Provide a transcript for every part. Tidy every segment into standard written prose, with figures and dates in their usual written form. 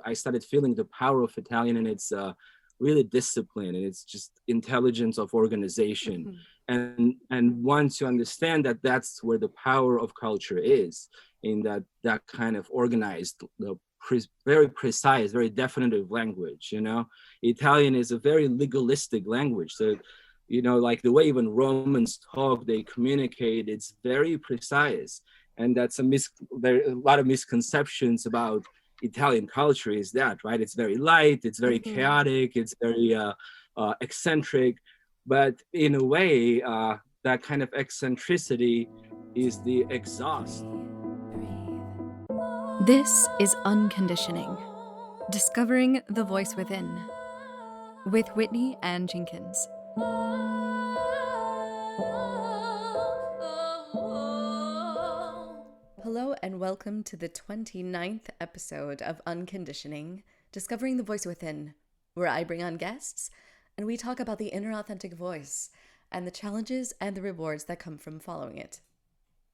I started feeling the power of Italian, and it's really discipline, and it's just intelligence of organization. And once you understand that, that's where the power of culture is, in that kind of organized, very precise, very definitive language. Italian is a very legalistic language. So, like the way even Romans talk, they communicate, it's very precise. And that's there are a lot of misconceptions about Italian culture is that, right? It's very light, it's very chaotic, it's very eccentric. But in a way, that kind of eccentricity is the exhaust. This is Unconditioning, Discovering the Voice Within, with Whitney Ann Jenkins. Hello and welcome to the 29th episode of Unconditioning, Discovering the Voice Within, where I bring on guests and we talk about the inner authentic voice and the challenges and the rewards that come from following it.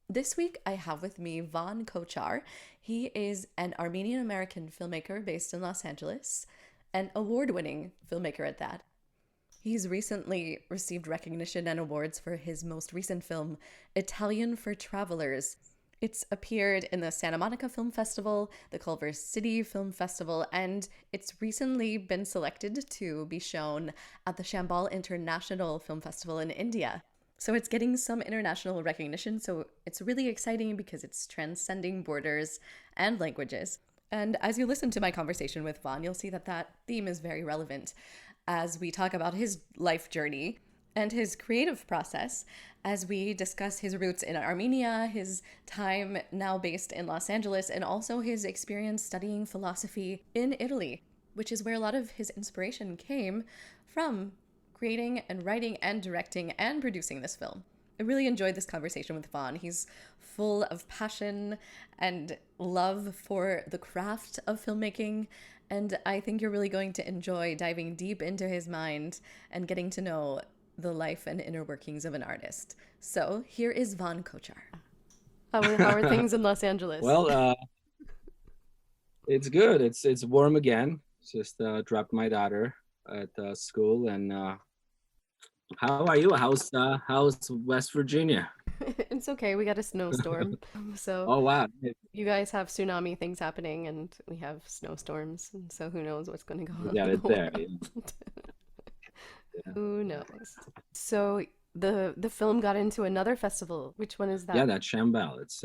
This week, I have with me Vaughn Kochar. He is an Armenian-American filmmaker based in Los Angeles, an award-winning filmmaker at that. He's recently received recognition and awards for his most recent film, Italian for Travelers. It's appeared in the Santa Monica Film Festival, the Culver City Film Festival, and it's recently been selected to be shown at the Chambal International Film Festival in India. So it's getting some international recognition, so it's really exciting because it's transcending borders and languages. And as you listen to my conversation with Vaughn, you'll see that theme is very relevant as we talk about his life journey and his creative process, as we discuss his roots in Armenia, his time now based in Los Angeles, and also his experience studying philosophy in Italy, which is where a lot of his inspiration came from, creating and writing and directing and producing this film. I really enjoyed this conversation with Vaughn. He's full of passion and love for the craft of filmmaking, and I think you're really going to enjoy diving deep into his mind and getting to know the life and inner workings of an artist. So here is Vaughn Kochar. How are things in Los Angeles? Well, it's good. It's warm again. Just dropped my daughter at school, and how are you? How's West Virginia? It's okay. We got a snowstorm. So Oh wow. You guys have tsunami things happening, and we have snowstorms, and so who knows what's going to go on. Yeah, it's there. Yeah. Who knows? So the film got into another festival. Which one is that? Yeah, that's Chambal. It's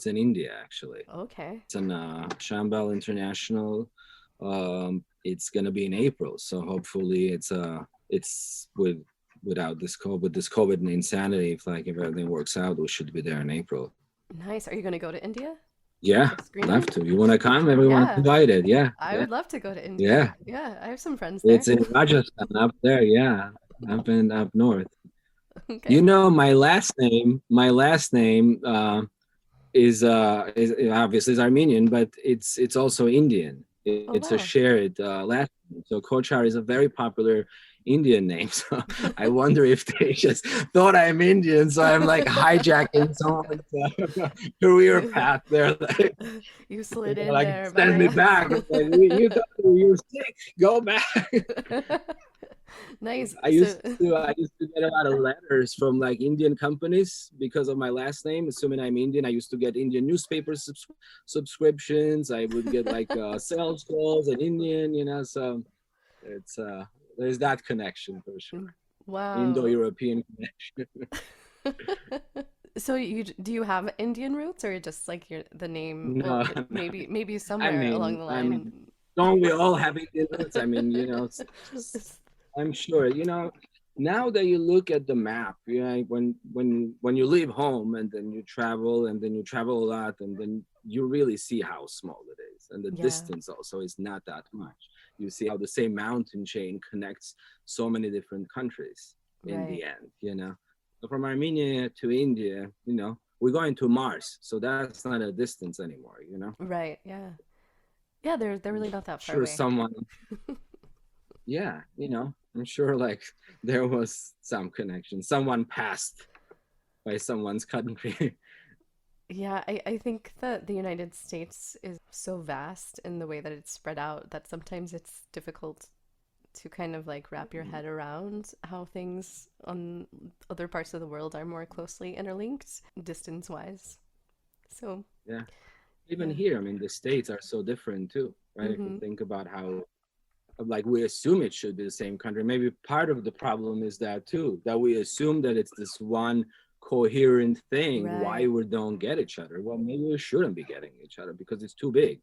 in India, actually. Okay. It's in Chambal International. It's gonna be in April, so hopefully it's without this COVID and insanity. If everything works out, we should be there in April. Nice. Are you gonna go to India? Yeah, love to. You want to come? Everyone's invited. Yeah. I would love to go to India. Yeah, I have some friends there. It's in Rajasthan up there. Yeah, I've been up north. Okay. My last name is obviously is Armenian, but it's also Indian. It's a shared last name. So Kochar is a very popular Indian name. So I wonder if they just thought I'm Indian, so I'm like hijacking someone's career path there. You slid in like, there. Send me back. Like, you thought you were sick. Go back. Nice. I used to get a lot of letters from Indian companies because of my last name. Assuming I'm Indian, I used to get Indian newspaper subscriptions. I would get sales calls in Indian, so it's there's that connection for sure. Wow. Indo-European connection. So do you have Indian roots, or just the name? No, maybe somewhere along the line. Don't we all have Indian roots? I'm sure. Now that you look at the map, when you leave home and then you travel a lot, and then you really see how small it is, and the distance also is not that much. You see how the same mountain chain connects so many different countries in the end. So from Armenia to India, we're going to Mars, so that's not a distance anymore. Right. Yeah. Yeah, they're really not that far away. Sure, someone. Yeah, I'm sure there was some connection. Someone passed by someone's country. Yeah, I think that the United States is so vast in the way that it's spread out that sometimes it's difficult to kind of like wrap your head around how things on other parts of the world are more closely interlinked distance wise. So, Yeah. Even yeah. here, I mean, the states are so different too, right? If you Mm-hmm. think about how, like, we assume it should be the same country. Maybe part of the problem is that too, that we assume that it's this one coherent thing. Why Right. we don't get each other? Well, maybe we shouldn't be getting each other because it's too big.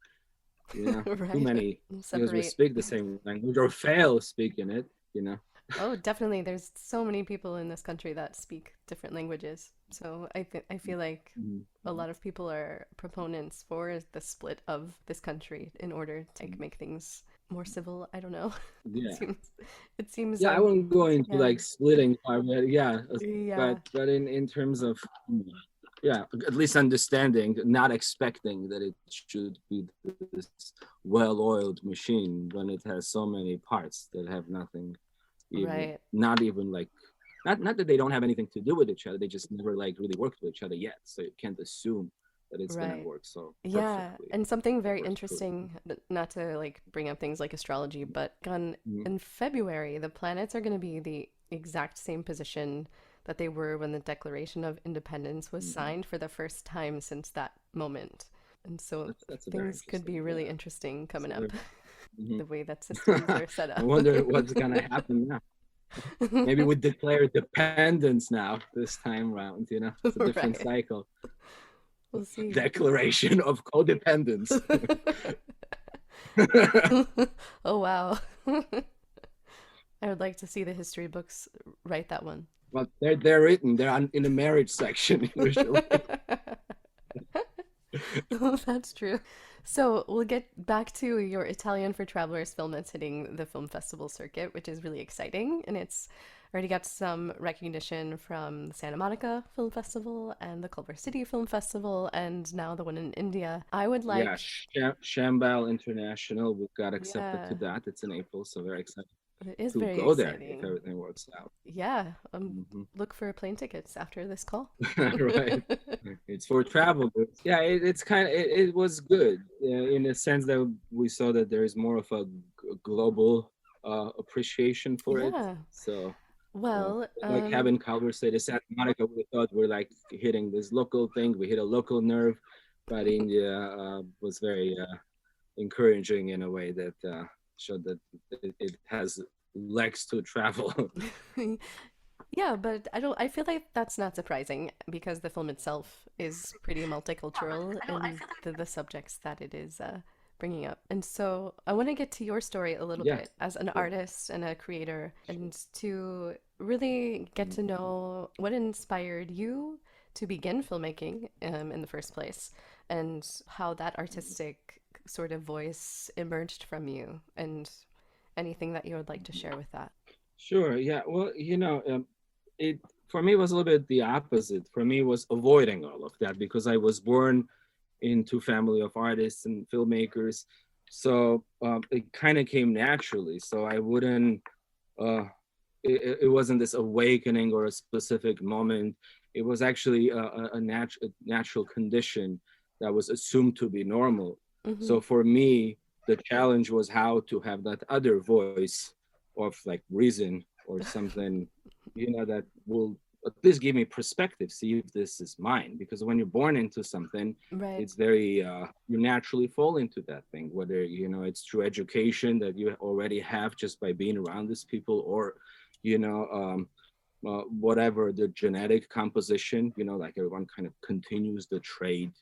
You know, too Right. many, because we Separate. speak the same language or fail speaking it. You know. Oh, definitely. There's so many people in this country that speak different languages. So I feel like a Mhm. lot of people are proponents for the split of this country in order to like make things more civil. I don't know. It Yeah. seems it seems Yeah, I wouldn't go into yeah. like splitting, but yeah, Yeah. but in terms of, yeah, at least understanding, not expecting that it should be this well-oiled machine when it has so many parts that have nothing, even Right. not even like, not that they don't have anything to do with each other, they just never like really worked with each other yet, so you can't assume that it's gonna Right. work so Yeah, perfectly and something very or smoothly. interesting, not to like bring up things like astrology, but on Mhm. in February, the planets are going to be the exact same position that they were when the Declaration of Independence was Mhm. signed for the first time since that moment. And so That's a very things could interesting, be really yeah. interesting coming So, up, mhm. the way that systems are set I up. wonder what's gonna happen now. Maybe we declare dependence now this time round. You know, it's a different Right. cycle. We'll see. Declaration of codependence. Oh, wow. I would like to see the history books write that one. Well, they're written. They're in the marriage section usually. That's true. So we'll get back to your Italian for Travelers film that's hitting the film festival circuit, which is really exciting. And it's already got some recognition from the Santa Monica Film Festival and the Culver City Film Festival, and now the one in India. I would Yeah, like, Shambhala International. We got accepted to yeah, that. It's in April, so very excited it is to very go there if exciting. everything works out. Yeah, Hmm. look for plane tickets after this call. Right. It's for travel, but yeah, it's kind of it was good in a sense that we saw that there is more of a global appreciation for it. Yeah. So Well, like having conversation, Santa Monica, we thought we're like hitting this local thing. We hit a local nerve, but India was very encouraging in a way that showed that it has legs to travel. yeah, but I feel like that's not surprising because the film itself is pretty multicultural in the subjects that it is bringing up. And so I want to get to your story a little Yeah, bit as an sure, artist and a creator sure. and to really get to know what inspired you to begin filmmaking in the first place and how that artistic sort of voice emerged from you and anything that you would like to share with that. Sure. Yeah. Well, it for me was a little bit the opposite. For me was avoiding all of that because I was born into family of artists and filmmakers, so it kind of came naturally. So I wouldn't. Uh, it wasn't this awakening or a specific moment. It was actually a natural condition that was assumed to be normal. Mm-hmm. So for me, the challenge was how to have that other voice of like reason or something, that will at least give me perspective, see if this is mine. Because when you're born into something, Right. it's very you naturally fall into that thing, whether it's through education that you already have just by being around these people, or whatever the genetic composition, like everyone kind of continues the trait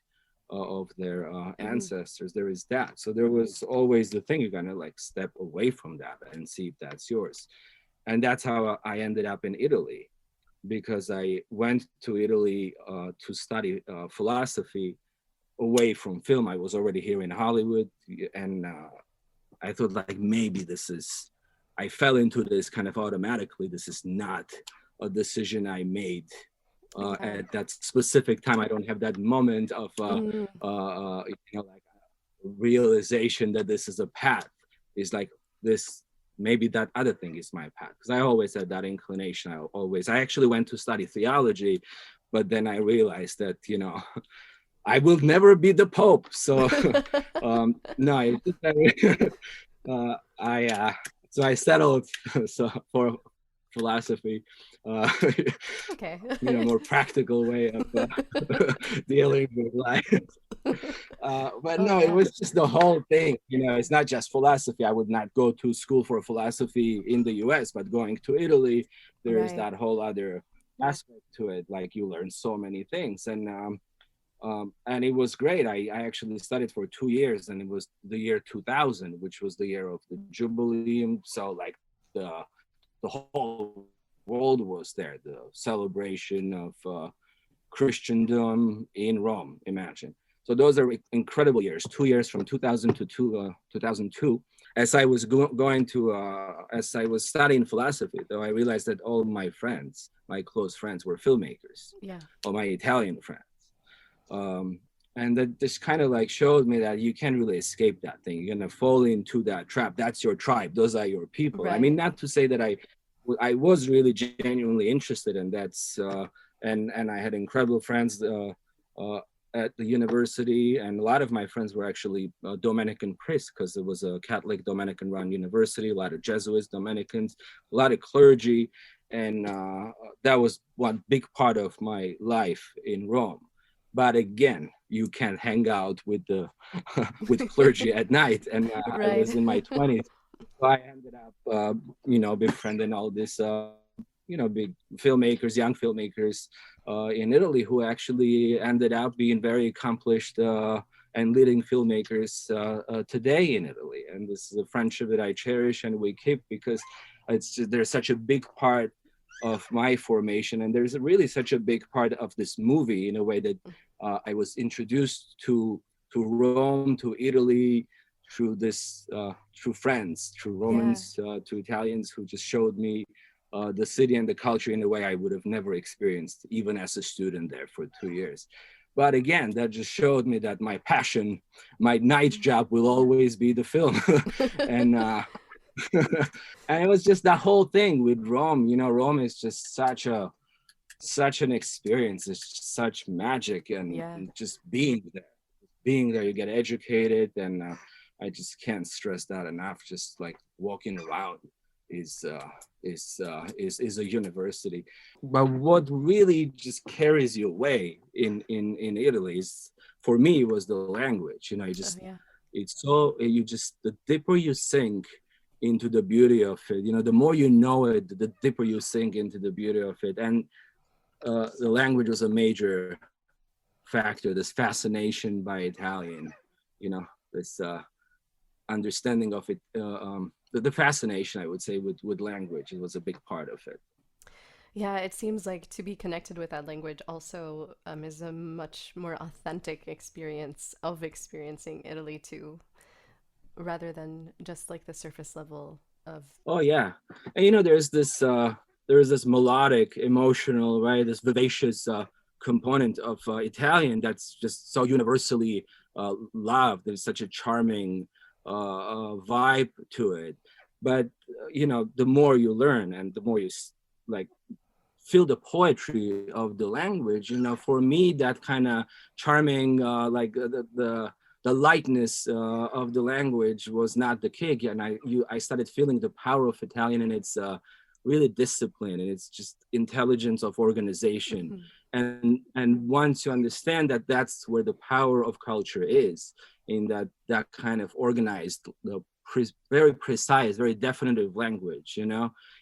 of their Mm-hmm. ancestors. There is that. So there was always the thing, you're gonna like step away from that and see if that's yours. And that's how I ended up in Italy, because I went to Italy to study philosophy away from film. I was already here in Hollywood, and I thought like maybe this is, I fell into this kind of automatically. This is not a decision I made Yeah. at that specific time. I don't have that moment of Mm, like realization that this is a path. It's like this, maybe that other thing is my path, because I always had that inclination. I actually went to study theology, but then I realized that I will never be the Pope. So no, so I settled so for philosophy, Okay. more practical way of dealing with life. But Oh no, it yeah. was just the whole thing. It's not just philosophy. I would not go to school for philosophy in the US, but going to Italy, there's Right. that whole other aspect to it. Like you learn so many things. And it was great. I actually studied for 2 years, and it was the year 2000, which was the year of the Jubilee. And so like the whole world was there, the celebration of Christendom in Rome, imagine. So those are incredible years, 2 years from 2000 to 2002. As I was as I was studying philosophy, though, I realized that all my friends, my close friends, were filmmakers, Yeah. or my Italian friends. Um, and that just kind of like showed me that you can't really escape that thing. You're gonna fall into that trap. That's your tribe. Those are your people. I mean, Right. not to say that I was really genuinely interested in that. And I had incredible friends uh, at the university, and a lot of my friends were actually Dominican priests, because it was a Catholic Dominican-run university. A lot of Jesuits, Dominicans, a lot of clergy, and that was one big part of my life in Rome. But again, you can't hang out with the with clergy at night, and I Right. was in my 20s, so I ended up befriending all this big filmmakers, young filmmakers in Italy, who actually ended up being very accomplished and leading filmmakers today in Italy. And this is a friendship that I cherish and we keep, because there's such a big part of my formation, and there's really such a big part of this movie, in a way that I was introduced to Rome, to Italy, through friends, through Yeah. Romans, to Italians, who just showed me the city and the culture in a way I would have never experienced, even as a student there for 2 years. But again, that just showed me that my passion, my night job, will always be the film. and and it was just that whole thing with Rome. Rome is just such an experience. It's such magic, and Yeah. just being there, you get educated. And I just can't stress that enough. Just like walking around is a university. But what really just carries you away in Italy is, for me, was the language. Oh Just yeah. it's so you just the deeper you sink into the beauty of it, the more you know it, the deeper you sink into the beauty of it. And the language was a major factor. This fascination by Italian, this understanding of it, the fascination, I would say, with language, it was a big part of it. Yeah, it seems like to be connected with that language also is a much more authentic experience of experiencing Italy too, rather than just like the surface level of. Oh yeah, and there's this melodic, emotional, right? This vivacious component of Italian that's just so universally loved. There's such a charming vibe to it. But the more you learn, and the more you like feel the poetry of the language, for me, that kind of charming, like the lightness of the language was not the kick. And I started feeling the power of Italian, and it's really discipline, and it's just intelligence of organization. Mhm. And once you understand that, that's where the power of culture is, in that kind of organized, very precise, very definitive language.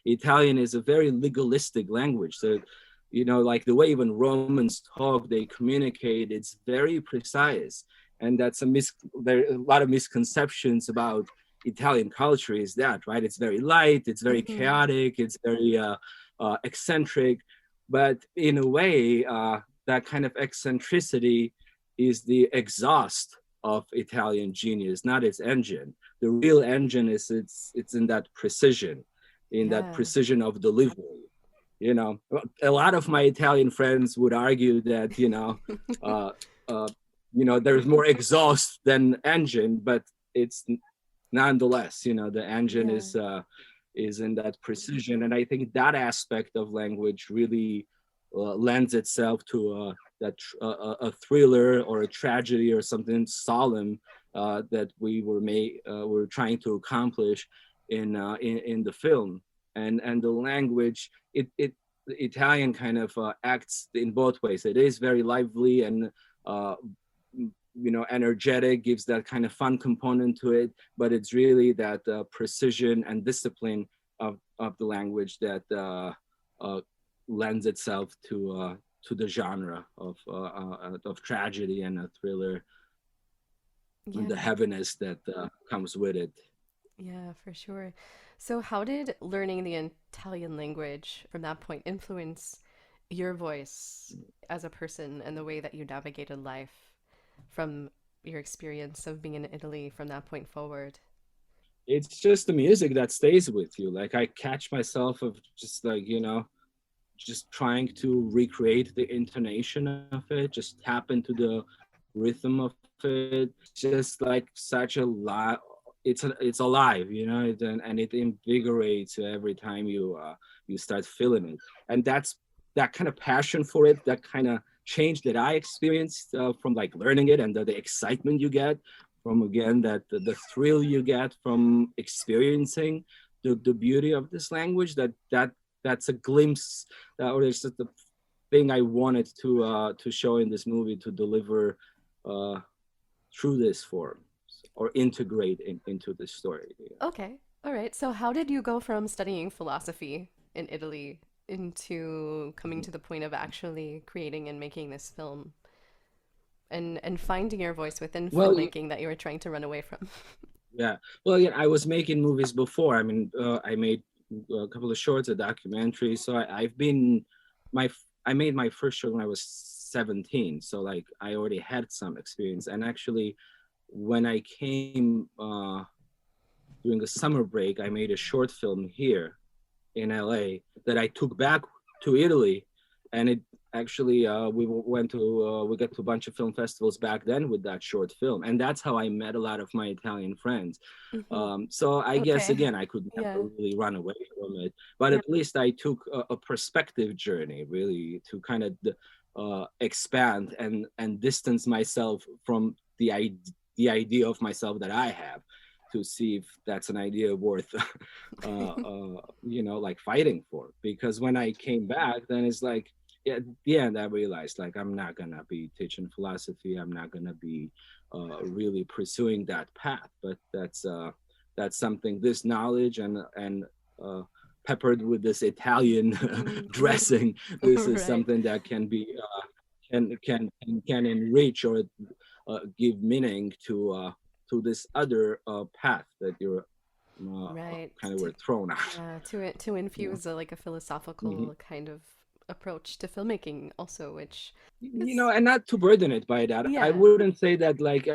Italian is a very legalistic language. So, like the way even Romans talk, they communicate, it's very precise. And there are a lot of misconceptions about Italian culture, is that, right? It's very light, it's very Mhm. chaotic, it's very eccentric. But in a way, that kind of eccentricity is the exhaust of Italian genius, not its engine. The real engine is it's in that precision, Yeah. of delivery. A lot of my Italian friends would argue that uh, uh, there's more exhaust than engine, but it's nonetheless, the engine Yeah. is in that precision. And I think that aspect of language really lends itself to a thriller or a tragedy or something solemn that we're trying to accomplish in the film. And the language, the Italian kind of acts in both ways. It is very lively and energetic, gives that kind of fun component to it, but it's really that precision and discipline of the language that lends itself to the genre of tragedy and a thriller, and the Yeah. heaviness that comes with it. Yeah, for sure. So, how did learning the Italian language from that point influence your voice as a person and the way that you navigated life from your experience of being in Italy from that point forward? It's just the music that stays with you. Like I catch myself of just like, just trying to recreate the intonation of it, just tap into the rhythm of it. Just like such a lot. It's alive, and it invigorates every time you start feeling it. And that's that kind of passion for it, that kind of change that I experienced from like learning it, and the excitement you get from, again, that the thrill you get from experiencing the beauty of this language. That's a glimpse, or it's just the thing I wanted to show in this movie, to deliver uh, through this form, or integrate into the story. Okay. All right. So, how did you go from studying philosophy in Italy into coming to the point of actually creating and making this film and finding your voice within Well, filmmaking that you were trying to run away from? yeah. Well, yeah, I was making movies before. I mean, I made a couple of shorts, a documentary. So I've been my I made my first short when I was 17. So like I already had some experience. And actually, when I came during the summer break, I made a short film here in LA that I took back to Italy, and it actually we got to a bunch of film festivals back then with that short film, and that's how I met a lot of my Italian friends. Hmm. So I guess Okay. again I could Yeah. never really run away from it, but Yeah. at least I took a perspective journey, really, to kind of expand and distance myself from the idea of myself that I have, to see if that's an idea worth like fighting for. Because when I came back, then it's like, at the end I realized, like, I'm not gonna be teaching philosophy, I'm not gonna be really pursuing that path. But that's something, this knowledge and peppered with this Italian dressing, this is Right. something that can be can enrich or give meaning to this other path that you're Right. kind of were thrown out. Yeah, to infuse like a Mhm. philosophical kind of approach to filmmaking also, which You is know, and not to burden it by that. I yeah. wouldn't say that, like,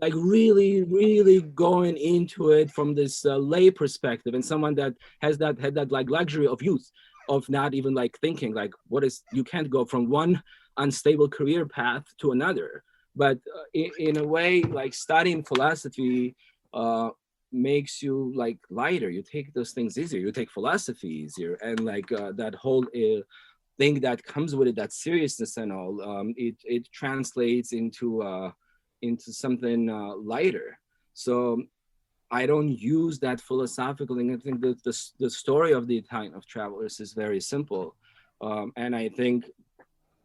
like really, really going into it from this lay perspective, and someone that had that like luxury of youth, of not even like thinking like, you can't go from one unstable career path to another. But in a way, like studying philosophy makes you like lighter. You take those things easier. You take philosophy easier, and like that whole thing that comes with it, that seriousness and all, it translates into something lighter. So I don't use that philosophical thing. I think that the story of the Italian of Travelers is very simple, and I think,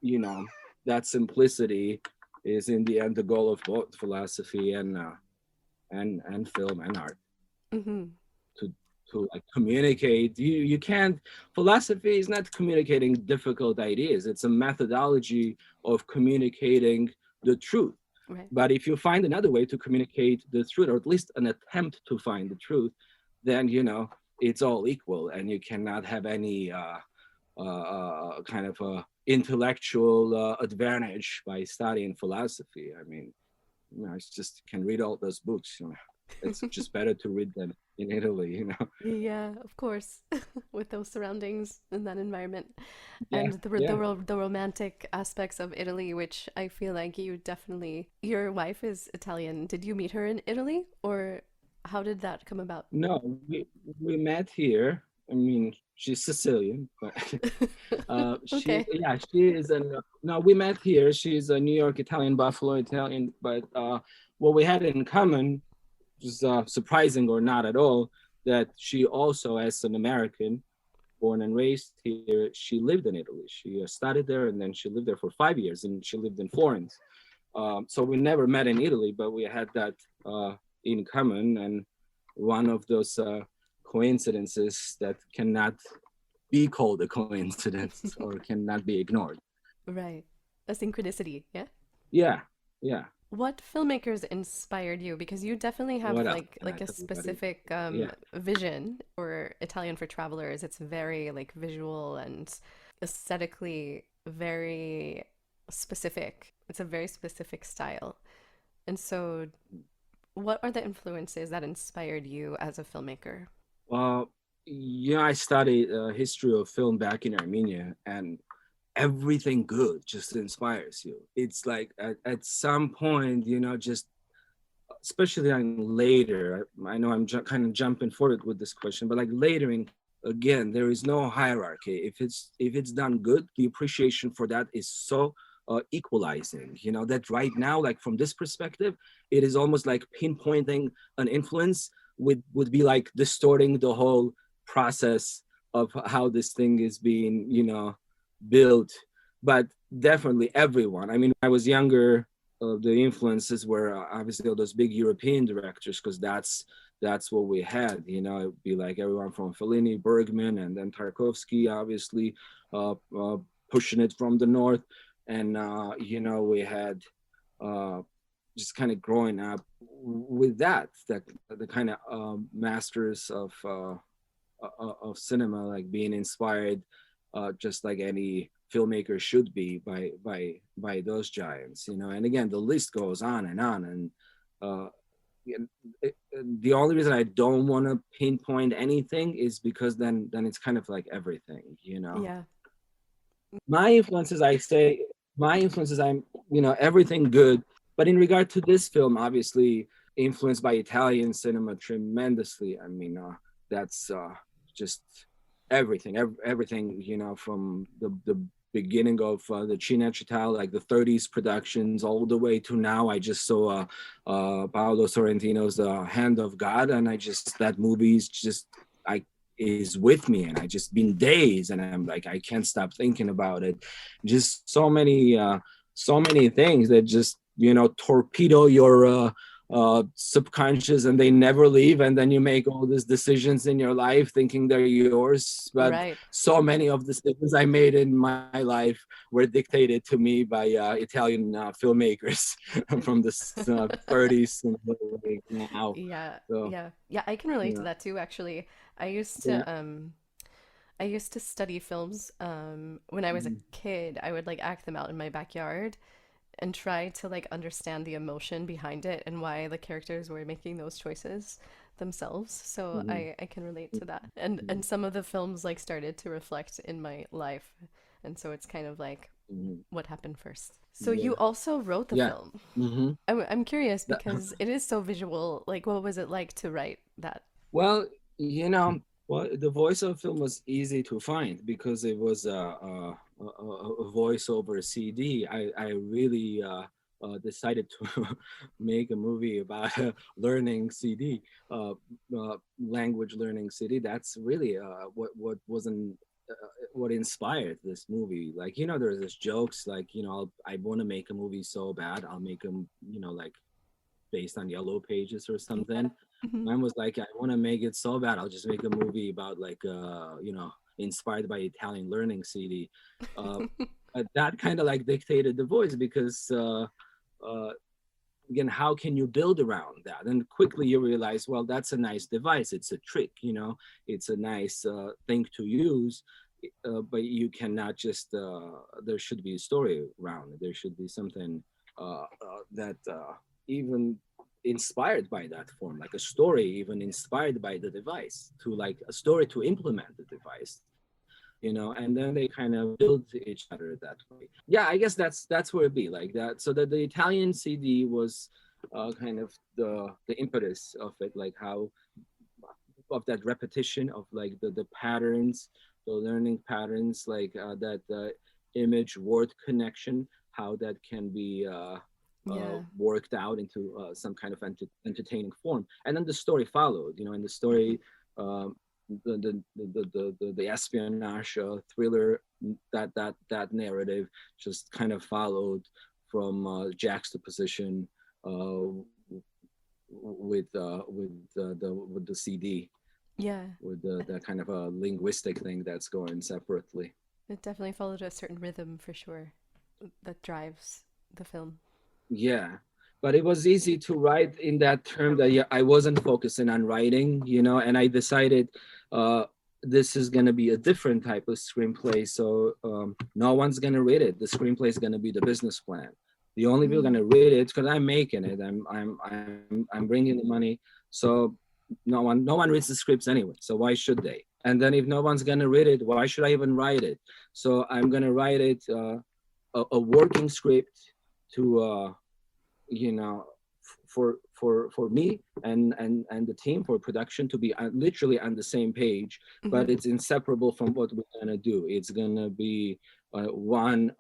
you know that simplicity is in the end the goal of both philosophy and film and art, Hmm. to like communicate. You can't, philosophy is not communicating difficult ideas, it's a methodology of communicating the truth. Right. But if you find another way to communicate the truth, or at least an attempt to find the truth, then it's all equal, and you cannot have any kind of intellectual advantage by studying philosophy. I mean, it's just, can read all those books. It's just better to read them in Italy. Yeah, of course, with those surroundings and that environment, Yeah, and yeah. the romantic aspects of Italy, which I feel like you definitely. Your wife is Italian. Did you meet her in Italy, or how did that come about? No, we met here. I mean, she's Sicilian, but Okay. she is no, we met here. She's a New York Italian, Buffalo Italian, but what we had in common was surprising or not at all, that she also, as an American, born and raised here, she lived in Italy. She studied there, and then she lived there for 5 years, and she lived in Florence. So we never met in Italy, but we had that in common, and one of those coincidences that cannot be called a coincidence or cannot be ignored. Right. A synchronicity, yeah? Yeah, yeah. What filmmakers inspired you? Because you definitely have What else like can I a tell you, buddy? specific Yeah. vision. Or Italian for Travelers. It's very like visual and aesthetically very specific. It's a very specific style. And so, what are the influences that inspired you as a filmmaker? Well, I studied history of film back in Armenia, and everything good just inspires you. It's like at some point, just especially later. I know I'm kind of jumping forward with this question, but like later in, again, there is no hierarchy. If it's done good, the appreciation for that is so equalizing. That right now, like from this perspective, it is almost like pinpointing an influence would be like distorting the whole process of how this thing is being built. But definitely everyone. I mean, I was younger, the influences were obviously all those big European directors, because that's what we had. It'd be like everyone from Fellini, Bergman, and then Tarkovsky, obviously, pushing it from the north. And we had just kind of growing up with that the kind of masters of cinema, like being inspired, just like any filmmaker should be by those giants. And again, the list goes on and on. And the only reason I don't want to pinpoint anything is because then it's kind of like everything. Yeah. My influences, I'm everything good. But in regard to this film, obviously influenced by Italian cinema tremendously. I mean, that's just everything, from the beginning of the Cinecittà, like the 30s productions, all the way to now. I just saw Paolo Sorrentino's Hand of God, and that movie is with me, and I just been days, and I'm like, I can't stop thinking about it. Just so many things that just torpedo your subconscious, and they never leave, and then you make all these decisions in your life thinking they're yours, but Right. so many of the decisions I made in my life were dictated to me by Italian filmmakers from the 30s and now. Yeah, So yeah, yeah. I can relate to yeah, that too. Actually, I used yeah. to I used to study films. When I was a Mhm. kid, I would like act them out in my backyard and try to like understand the emotion behind it and why the characters were making those choices themselves. So Mhm. I can relate to that. And some of the films like started to reflect in my life, and so it's kind of like Mhm. what happened first. So you Yeah, also wrote the yeah. film. Hmm. I'm curious because it is so visual. Like, what was it like to write that? Well, the voice of film was easy to find because it was a voiceover CD. I really decided to make a movie about learning CD, language learning CD. That's really what wasn't. What inspired this movie? Like, there's this jokes like, I want to make a movie so bad, I'll make them, like based on Yellow Pages or Yeah. something. Mhm. Mine was like, I want to make it so bad, I'll just make a movie about like, inspired by Italian learning CD. Uh, but that kind of like dictated the voice because, uh, again, how can you build around that? And quickly you realize, well, that's a nice device. It's a trick, it's a nice thing to use. But you cannot just, there should be a story around it. There should be something that even inspired by that form, like a story even inspired by the device, to like a story to implement the device, and then they kind of build each other that way. Yeah, I guess that's where it'd be like that. So that the Italian CD was kind of the impetus of it, like how that repetition of like the patterns, the learning patterns, like that image word connection, how that can be Yeah. worked out into some kind of entertaining form. And then the story followed, and the story, the espionage thriller, that narrative just kind of followed from juxtaposition with the CD, Yeah. with that kind of a linguistic thing that's going separately. It definitely followed a certain rhythm for sure that drives the film. Yeah, but it was easy to write in that term that, yeah, I wasn't focusing on writing, and I decided uh, this is going to be a different type of screenplay. So no one's going to read it. The screenplay is going to be the business plan. The only people going to read it because I'm making it. I'm bringing the money. So no one reads the scripts anyway. So why should they? And then if no one's going to read it, why should I even write it? So I'm going to write it a working script to for me and the team for production to be literally on the same page, but it's inseparable from what we're gonna do. It's gonna be one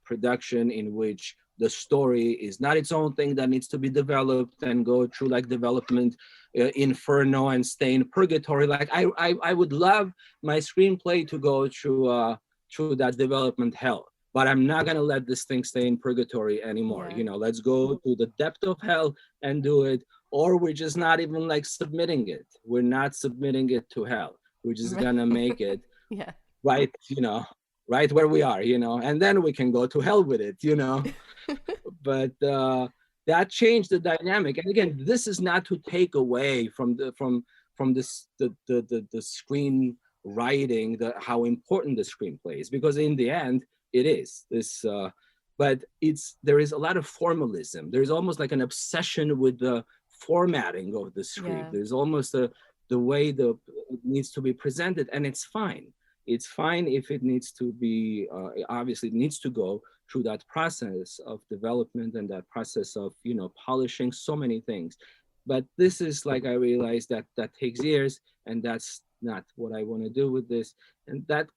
production in which the story is not its own thing that needs to be developed and go through like development inferno and stay in purgatory. Like I would love my screenplay to go through that development hell, but I'm not going to let this thing stay in purgatory anymore. Yeah. Let's go to the depth of hell and do it. Or we're just not even like submitting it. We're not submitting it to hell. We're just going to make it Yeah. right, right where we are, and then we can go to hell with it. But that changed the dynamic. And again, this is not to take away from this, the screen writing, how important the screenplay is, because in the end, it is this but there is a lot of formalism. There's almost like an obsession with the formatting of the script. Yeah. There's almost the way it needs to be presented, and it's fine. It's fine if it needs to be obviously it needs to go through that process of development and that process of polishing so many things. But this is like, I realized that takes years, and that's not what I want to do with this. And that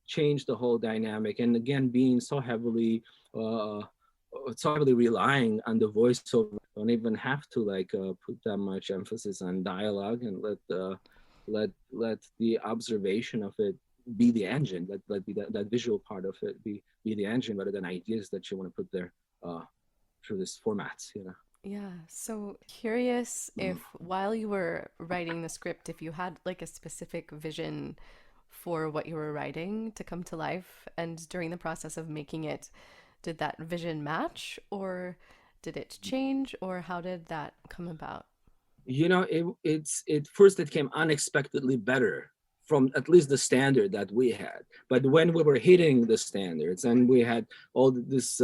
changed the whole dynamic. And again, being uh, so heavily relying on the voiceover, don't even have to like put that much emphasis on dialogue, and let the observation of it be the engine. Let be that visual part of it be the engine, rather than ideas that you want to put there through this formats. Yeah. So curious if while you were writing the script, if you had like a specific vision for what you were writing to come to life, and during the process of making it, did that vision match, or did it change, or how did that come about? It first, it came unexpectedly better from at least the standard that we had. But when we were hitting the standards and we had all this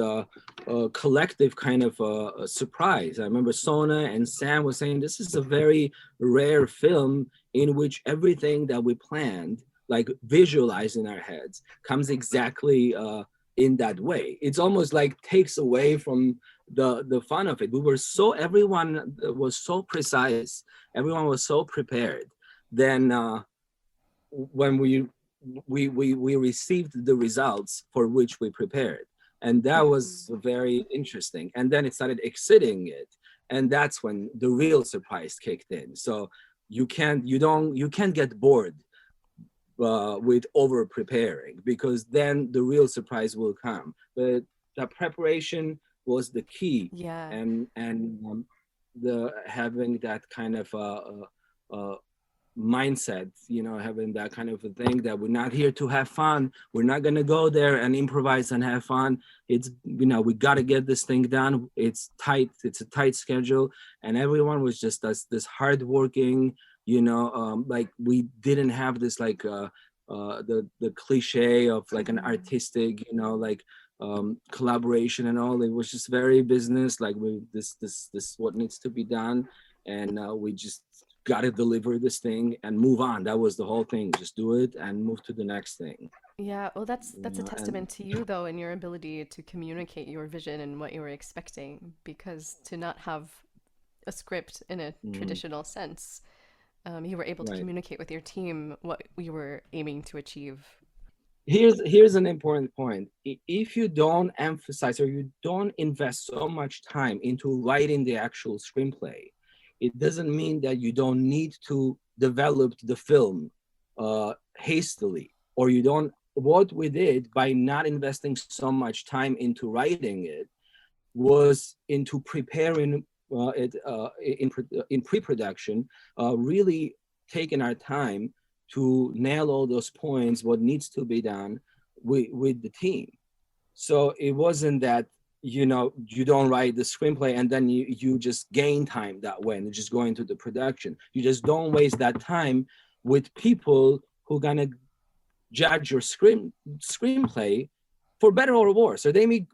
collective kind of surprise, I remember Sona and Sam was saying, this is a very rare film in which everything that we planned, like visualize in our heads, comes exactly in that way. It's almost like takes away from the fun of it. Everyone was so precise, everyone was so prepared. Then when we received the results for which we prepared, and that was very interesting. And then it started exceeding it, and that's when the real surprise kicked in. So you can't get bored with over preparing, because then the real surprise will come. But the preparation was the key. Yeah. And the having that kind of mindset, having that kind of a thing that we're not here to have fun. We're not going to go there and improvise and have fun. It's, we got to get this thing done. It's tight. It's a tight schedule. And everyone was just this hardworking, like we didn't have this like the cliche of like an artistic, like collaboration and all. It was just very business, like this what needs to be done. And we just got to deliver this thing and move on. That was the whole thing. Just do it and move to the next thing. Yeah, well, that's a testament to you, though, and your ability to communicate your vision and what you were expecting, because to not have a script in a traditional sense, you were able to Right. communicate with your team what you were aiming to achieve. Here's an important point. If you don't emphasize or you don't invest so much time into writing the actual screenplay, it doesn't mean that you don't need to develop the film hastily, or you don't. What we did by not investing so much time into writing it was into preparing it in pre-production, really taking our time to nail all those points, what needs to be done with the team. So it wasn't that, you don't write the screenplay and then you just gain time that way and you just go into the production. You just don't waste that time with people who are gonna judge your screenplay for better or worse. So they may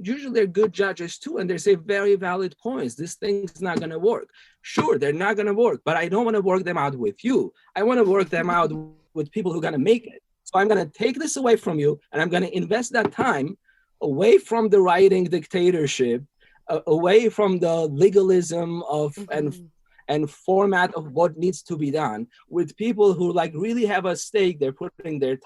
usually they're good judges too, and they say very valid points. This thing's not gonna work. Sure, they're not gonna work, but I don't want to work them out with you. I want to work them out with people who are gonna make it. So I'm gonna take this away from you, and I'm gonna invest that time away from the writing dictatorship, away from the legalism of and format of what needs to be done, with people who like really have a stake. They're putting their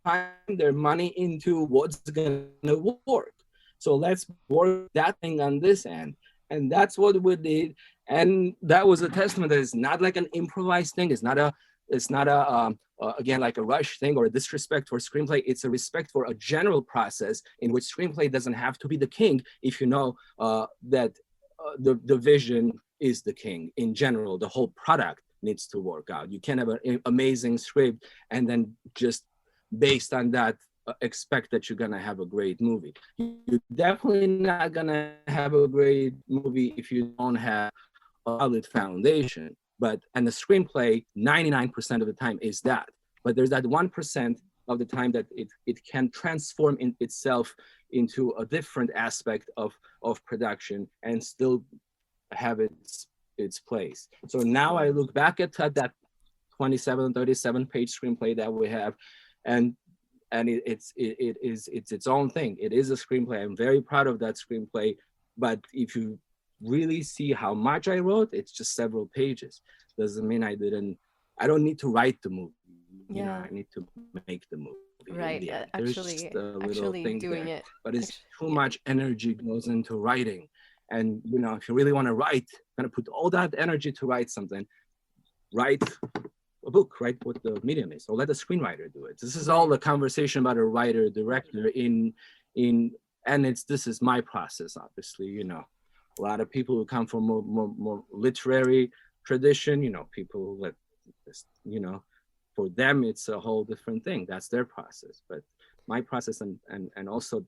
time, their money into what's gonna work. So let's work that thing on this end. And that's what we did. And that was a testament that it's not like an improvised thing. It's not a again, like a rush thing or a disrespect for screenplay. It's a respect for a general process in which screenplay doesn't have to be the king if you know that the vision is the king. In general, the whole product needs to work out. You can't have an amazing script and then just based on that expect that you're gonna have a great movie. You're definitely not gonna have a great movie if you don't have a solid foundation. And the screenplay 99% of the time is that. But there's that 1% of the time that it can transform in itself into a different aspect of production and still have its place. So now I look back at that 27, 37 page screenplay that we have, and it's its own thing. It is a screenplay. I'm very proud of that screenplay. But if you really see how much I wrote, it's just several pages. Doesn't mean I don't need to write the movie. I need to make the movie. Right. There's just a little thing doing there. it. But it's too much energy goes into writing. And if you really want to write, kind of put all that energy to write something, write a book, write what the medium is, or let a screenwriter do it. This is all a conversation about a writer, director and this is my process, obviously. A lot of people who come from more literary tradition, people that, for them, it's a whole different thing. That's their process. But my process and also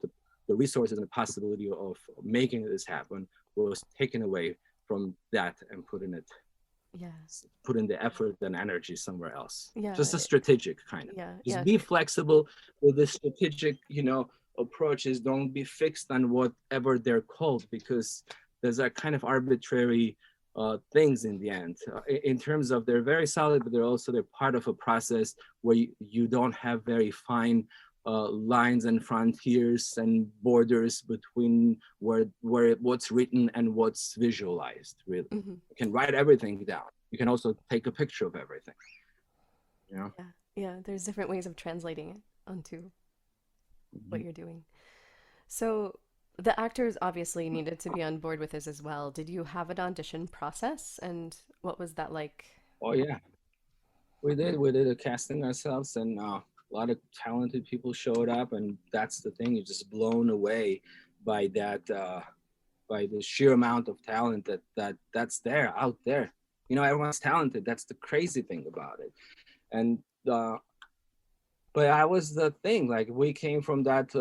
the resources and the possibility of making this happen was taken away from that and putting the effort and energy somewhere else. Just a strategic kind of. Be flexible with the strategic, approaches. Don't be fixed on whatever they're called, because there's a kind of arbitrary things in the end. In terms of they're very solid, but they're part of a process where you don't have very fine lines and frontiers and borders between where what's written and what's visualized. Really, you can write everything down. You can also take a picture of everything. There's different ways of translating it onto what you're doing. So the actors obviously needed to be on board with this as well. Did you have an audition process, and what was that like? Oh yeah, we did a casting ourselves, and a lot of talented people showed up, and that's the thing. You're just blown away by that, by the sheer amount of talent that's out there. Everyone's talented. That's the crazy thing about it. And but I was the thing, like, we came from that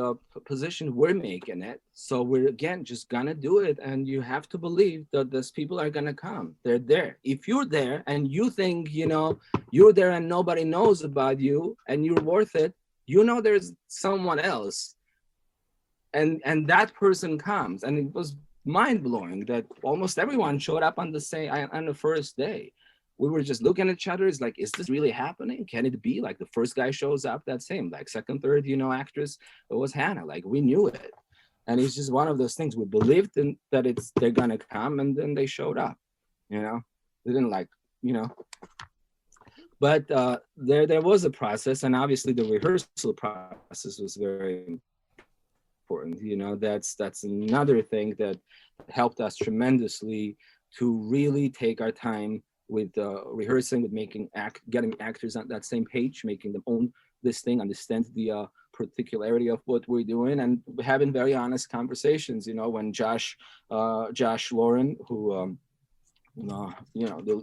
position, we're making it. So we're, again, just gonna do it. And you have to believe that those people are gonna come. They're there. If you're there and you think, you're there and nobody knows about you and you're worth it, there's someone else. And that person comes. And it was mind-blowing that almost everyone showed up on the first day. We were just looking at each other. It's like, is this really happening? Can it be? Like, the first guy shows up, that's him. Like, second, third, actress, it was Hannah. Like, we knew it. And it's just one of those things. We believed that they're gonna come, and then they showed up. They didn't But there was a process, and obviously the rehearsal process was very important. You know, that's another thing that helped us tremendously to really take our time with rehearsing, with getting actors on that same page, making them own this thing, understand the particularity of what we're doing, and having very honest conversations. You know, when Josh Lauren, who you know, the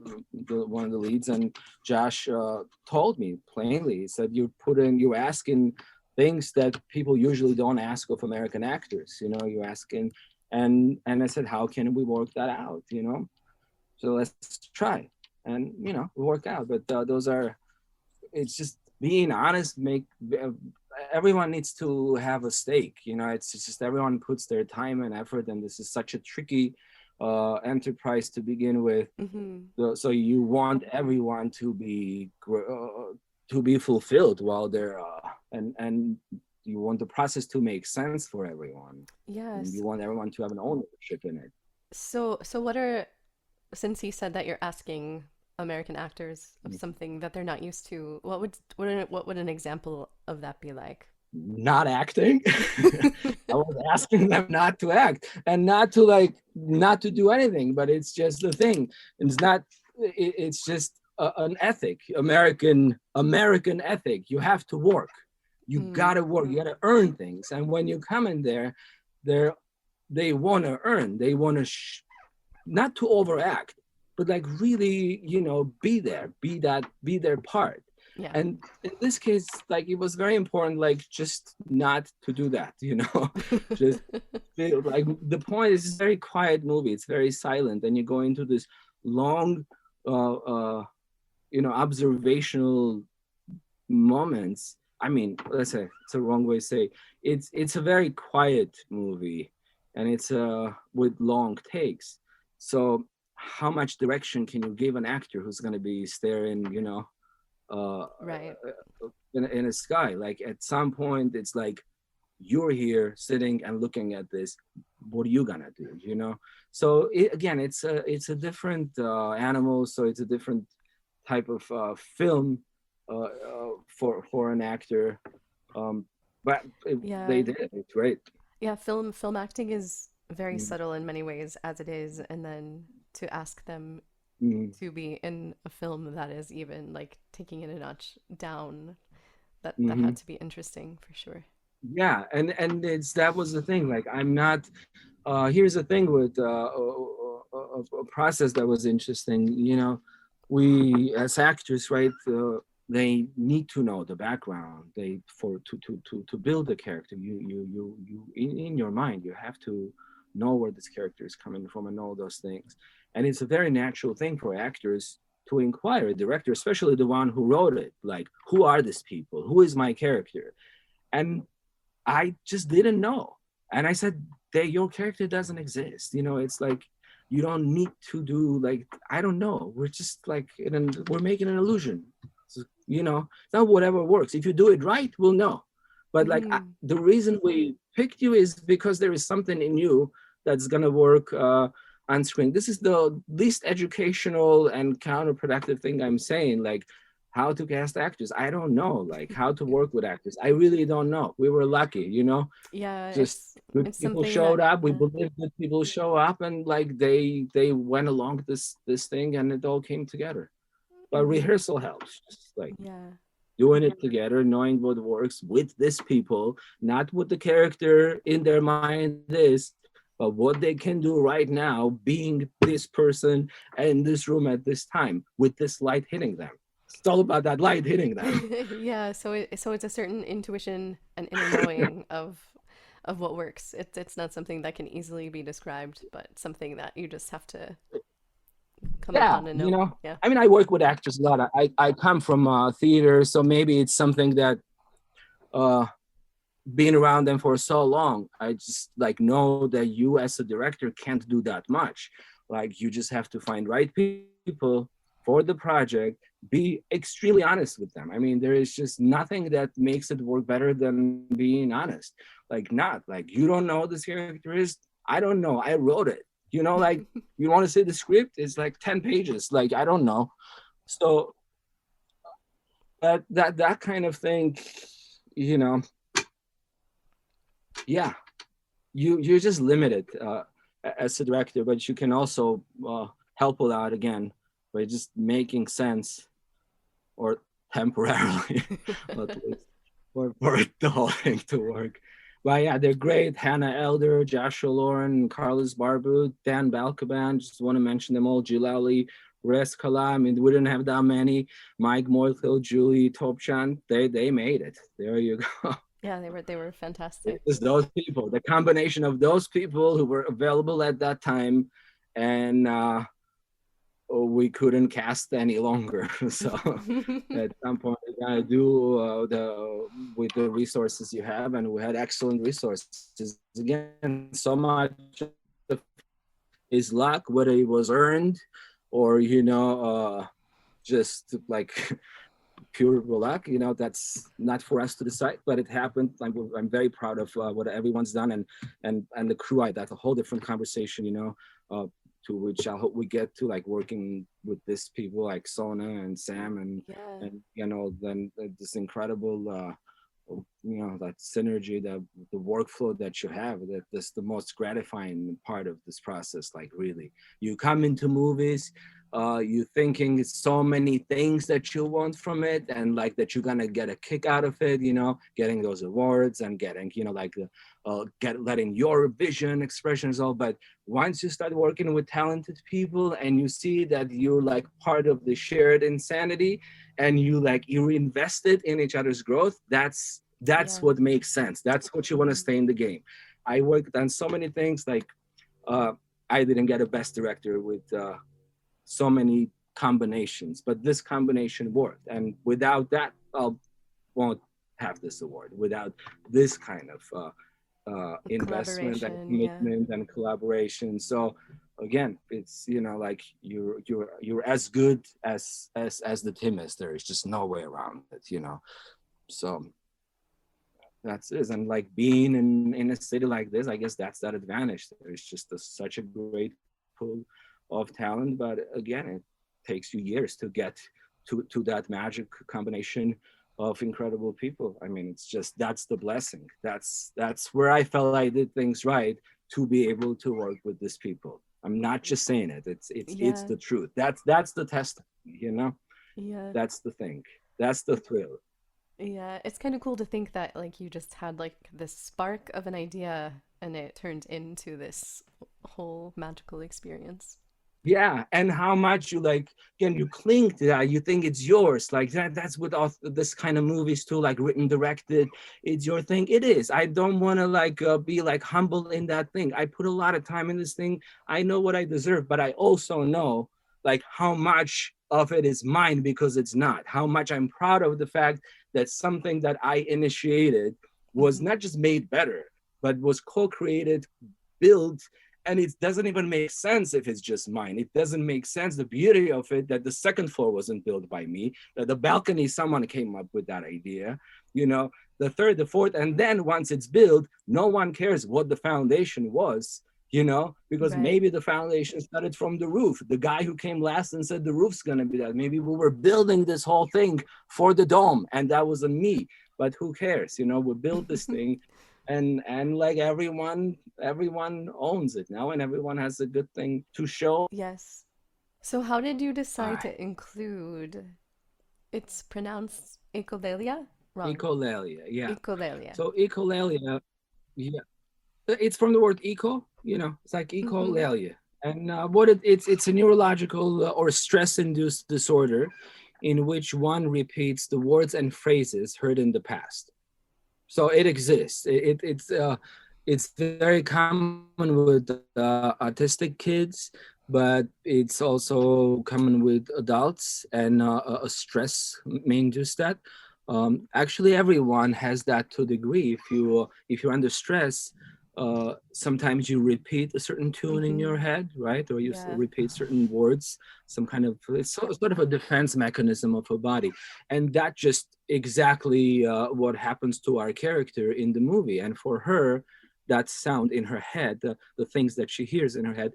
one of the leads, and Josh told me plainly, he said, you're asking things that people usually don't ask of American actors. You know, you're asking, and I said, how can we work that out? You know, so let's try, and you know, we work out. But it's just being honest. Everyone needs to have a stake. You know, it's just everyone puts their time and effort, and this is such a tricky enterprise to begin with. So you want everyone to be fulfilled while they're and you want the process to make sense for everyone. Yes. And you want everyone to have an ownership in it. So what are, since you said that you're asking American actors of something that they're not used to, what would an example of that be like? Not acting. I was asking them not to act and not to do anything, but it's just the thing. It's just an ethic, American ethic. You have to work. You gotta work. You gotta earn things. And when you come in there, they want to earn. They want to not to overact, but like really, you know, be their part. Yeah. And in this case, like, it was very important, like, just not to do that, you know. Just like, the point is, it's a very quiet movie. It's very silent, and you go into this long you know, observational moments. I mean, let's say, it's a wrong way to say, it's a very quiet movie, and it's with long takes. So how much direction can you give an actor who's going to be staring, you know, right, in a sky? Like, at some point, it's like, you're here sitting and looking at this. What are you gonna do? You know. So again, it's a different animal. So it's a different type of film for an actor. But they did it. It's great. Yeah, film acting is very subtle in many ways as it is, and then to ask them to be in a film that is even like taking it a notch down, that had to be interesting for sure. Yeah, and that was the thing. Like, I'm not. Here's the thing with a process that was interesting. You know, we as actors, right? They need to know the background. To build a character. You in your mind, you have to know where this character is coming from and all those things. And it's a very natural thing for actors to inquire a director, especially the one who wrote it. Like, who are these people? Who is my character? And I just didn't know. And I said, your character doesn't exist. You know, it's like, you don't need to do, like, I don't know. We're just like, we're making an illusion. So, you know, it's not whatever works. If you do it right, we'll know. But like, the reason we picked you is because there is something in you that's going to work on screen. This is the least educational and counterproductive thing I'm saying. Like, how to cast actors, I don't know. Like, how to work with actors, I really don't know. We were lucky, you know. Yeah, just good people showed up. We believe good people show up, and like they went along this thing, and it all came together. But rehearsal helps, just like doing it together, knowing what works with these people, not what the character in their mind is, but what they can do right now, being this person in this room at this time with this light hitting them. It's all about that light hitting them. Yeah, so it's a certain intuition and inner knowing of what works. It's not something that can easily be described, but something that you just have to come upon and know. You know, yeah. I mean, I work with actors a lot. I come from theater, so maybe it's something that being around them for so long, I just like know that you as a director can't do that much. Like, you just have to find right people for the project, be extremely honest with them. I mean, there is just nothing that makes it work better than being honest. Like, not like, you don't know this character is, I don't know, I wrote it. You know, like, you want to say the script is like 10 pages. Like, I don't know. So but that kind of thing, you know, yeah, you're just limited as a director, but you can also help a lot again by just making sense, or temporarily at least, for the whole thing to work. But yeah, they're great. Hannah Elder, Joshua Lauren, Carlos Barbu, Dan Balkaban, just want to mention them all. Jilali, Res Kala, I mean, we didn't have that many. Mike Moythil, Julie Topchan, they made it. There you go. Yeah, they were fantastic. It's those people, the combination of those people who were available at that time, and we couldn't cast any longer. So at some point, you gotta do with the resources you have, and we had excellent resources. Again, so much is luck, whether it was earned or just like pure luck. That's not for us to decide, but it happened. I'm very proud of what everyone's done, and the crew. That's a whole different conversation. To which I hope we get to, like working with these people like Sona and Sam and then this incredible that synergy, the workflow that you have. That's the most gratifying part of this process. Like, really, you come into movies, you thinking so many things that you want from it, and like that you're gonna get a kick out of it, getting those awards and getting letting your vision expressions all. But once you start working with talented people and you see that you're like part of the shared insanity, and you're invested in each other's growth, that's what makes sense. That's what you want to stay in the game. I worked on so many things, like I didn't get a best director with so many combinations, but this combination worked, and without that I won't have this award. Without this kind of investment and commitment and collaboration. So again, it's like you're as good as the team is. There is just no way around it. So that's it. And like being in a city like this, I guess that's that advantage. There's just such a great pool of talent, but again, it takes you years to get to that magic combination of incredible people. I mean, it's just, that's the blessing. That's where I felt I did things right, to be able to work with these people. I'm not just saying it. It's the truth. That's the test. Yeah. That's the thing. That's the thrill. Yeah, it's kind of cool to think that like you just had like this spark of an idea and it turned into this whole magical experience. Yeah, and how much you you cling to that. You think it's yours. Like that's with all this kind of movies too, like written, directed. It's your thing. It is. I don't want to be like humble in that thing. I put a lot of time in this thing. I know what I deserve, but I also know like how much of it is mine, because it's not. How much I'm proud of the fact that something that I initiated was not just made better, but was co-created, built. And it doesn't even make sense if it's just mine. It doesn't make sense, the beauty of it, that the second floor wasn't built by me, that the balcony, someone came up with that idea, the third, the fourth, and then once it's built, no one cares what the foundation was, because maybe the foundation started from the roof. The guy who came last and said the roof's gonna be that. Maybe we were building this whole thing for the dome, and that wasn't me, but who cares? We built this thing. And like everyone owns it now, and everyone has a good thing to show. Yes. So how did you decide to include, it's pronounced echolalia? Wrong. Echolalia, yeah. Echolalia. So echolalia, yeah, it's from the word eco, it's like echolalia. And it's a neurological or stress-induced disorder in which one repeats the words and phrases heard in the past. So it exists. It's very common with autistic kids, but it's also common with adults, and stress may induce that. Actually, everyone has that to a degree. If you're under stress, sometimes you repeat a certain tune in your head, right? Or you repeat certain words, it's sort of a defense mechanism of a body. And that just exactly what happens to our character in the movie. And for her, that sound in her head, the things that she hears in her head,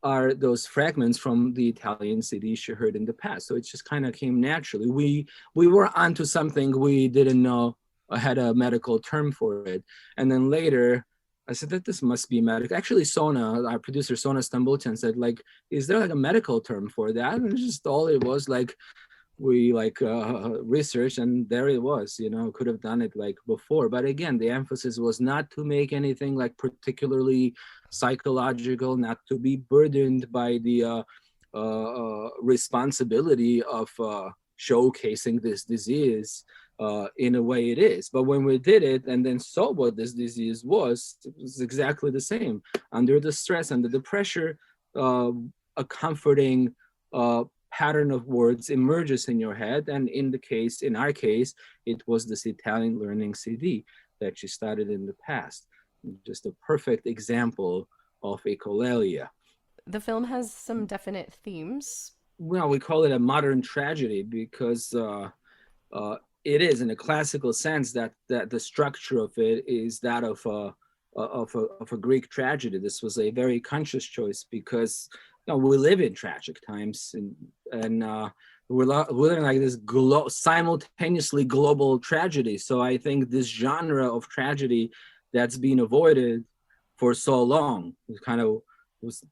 are those fragments from the Italian city she heard in the past. So it just kind of came naturally. We were onto something we didn't know had a medical term for it. And then later I said that this must be medical. Actually, Sona, our producer Sona Stambulchan said, like, is there like a medical term for that? And it's just all it was, like, we researched, and there it was. Could have done it like before, but again, the emphasis was not to make anything like particularly psychological, not to be burdened by the responsibility of showcasing this disease in a way it is. But when we did it and then saw what this disease was, it was exactly the same. Under the stress, under the pressure, a comforting pattern of words emerges in your head. And in our case, it was this Italian learning CD that she started in the past. Just a perfect example of echolalia. The film has some definite themes. Well, we call it a modern tragedy because it is, in a classical sense, that the structure of it is that of a Greek tragedy. This was a very conscious choice because we live in tragic times, and we're living like this simultaneously global tragedy. So I think this genre of tragedy that's been avoided for so long,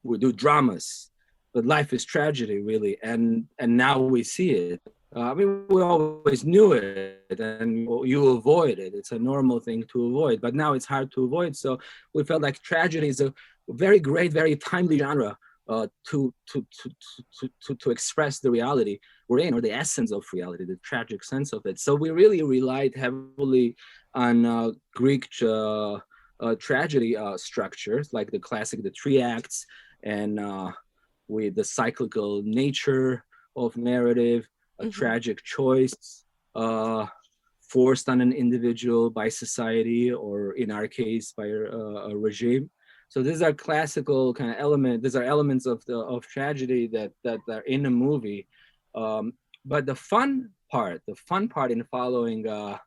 we do dramas, but life is tragedy, really, and now we see it. We always knew it, and you avoid it. It's a normal thing to avoid, but now it's hard to avoid. So we felt like tragedy is a very great, very timely genre to express the reality we're in, or the essence of reality, the tragic sense of it. So we really relied heavily on Greek tragedy structures, like the classic, the three acts, and with the cyclical nature of narrative, a tragic choice forced on an individual by society, or in our case, by a regime. So these are classical kind of elements. These are elements of tragedy that are in a movie. But the fun part in following a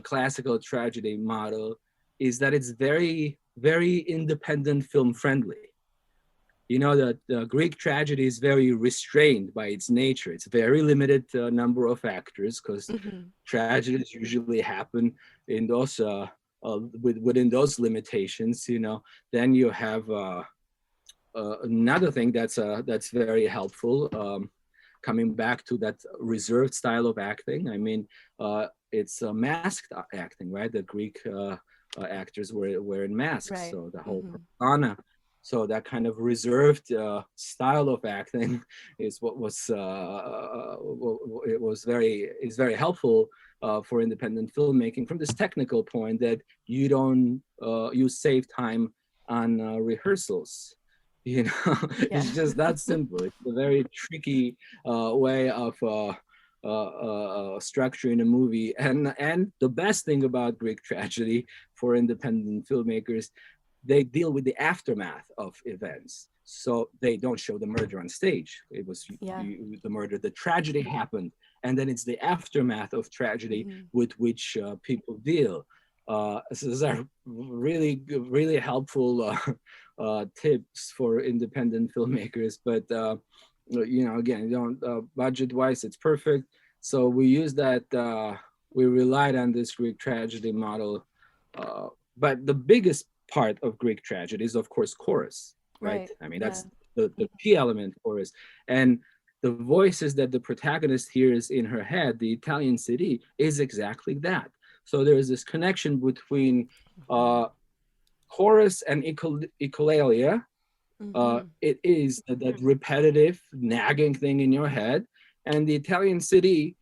classical tragedy model is that it's very, very independent film friendly. The Greek tragedy is very restrained by its nature. It's very limited number of actors, because tragedies usually happen in those within those limitations. Then you have another thing that's very helpful. Coming back to that reserved style of acting. I mean, it's masked acting, right? The Greek actors were wearing masks, right. So the whole persona. So that kind of reserved style of acting is what was very helpful for independent filmmaking from this technical point, that you save time on rehearsals. It's just that simple. It's a very tricky way of structuring a movie, and the best thing about Greek tragedy for independent filmmakers, they deal with the aftermath of events. So they don't show the murder on stage. It was the murder, the tragedy happened, and then it's the aftermath of tragedy with which people deal. So these are really, really helpful tips for independent filmmakers. But again, budget-wise, it's perfect. So we use that. We relied on this Greek tragedy model. But the biggest part of Greek tragedy is, of course, chorus, right? I mean, that's the key element, chorus. And the voices that the protagonist hears in her head, the Italian city, is exactly that. So there is this connection between chorus and echolalia. It is that repetitive, nagging thing in your head. And the Italian city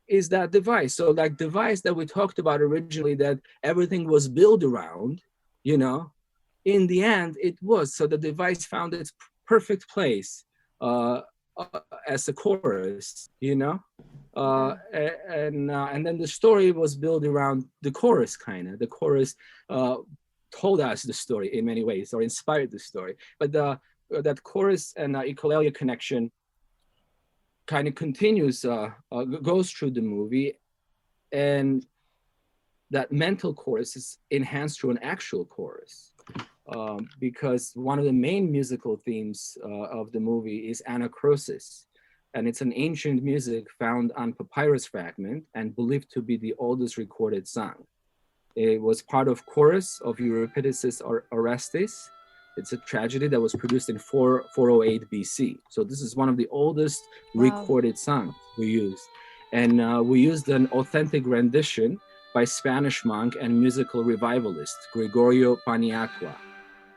is that device. So that device that we talked about originally, that everything was built around, in the end, it was. So the device found its perfect place as a chorus, and then the story was built around the chorus, kind of. The chorus told us the story in many ways, or inspired the story. But that chorus and echolalia connection kind of continues, goes through the movie, and that mental chorus is enhanced through an actual chorus. because one of the main musical themes of the movie is anacrosis. And it's an ancient music found on papyrus fragment and believed to be the oldest recorded song. It was part of chorus of Euripides' Orestes. It's a tragedy that was produced in 408 BC. So this is one of the oldest recorded songs we use. And we used an authentic rendition by Spanish monk and musical revivalist Gregorio Paniagua.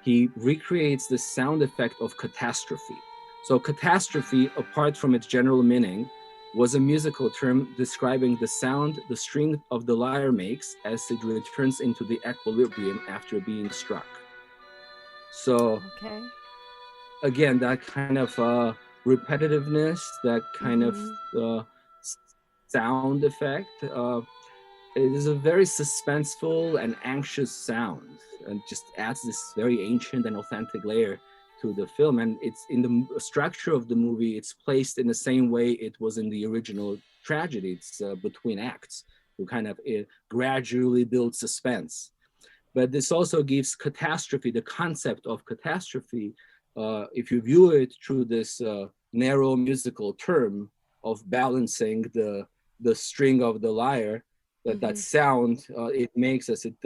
He recreates the sound effect of catastrophe. So catastrophe, apart from its general meaning, was a musical term describing the sound the string of the lyre makes as it returns into the equilibrium after being struck. So again, that kind of repetitiveness, that kind of sound effect, it is a very suspenseful and anxious sound, and just adds this very ancient and authentic layer to the film. And it's in the structure of the movie, it's placed in the same way it was in the original tragedy. It's between acts to kind of gradually build suspense. But this also gives catastrophe, the concept of catastrophe, if you view it through this narrow musical term of balancing the string of the lyre, that sound it makes as it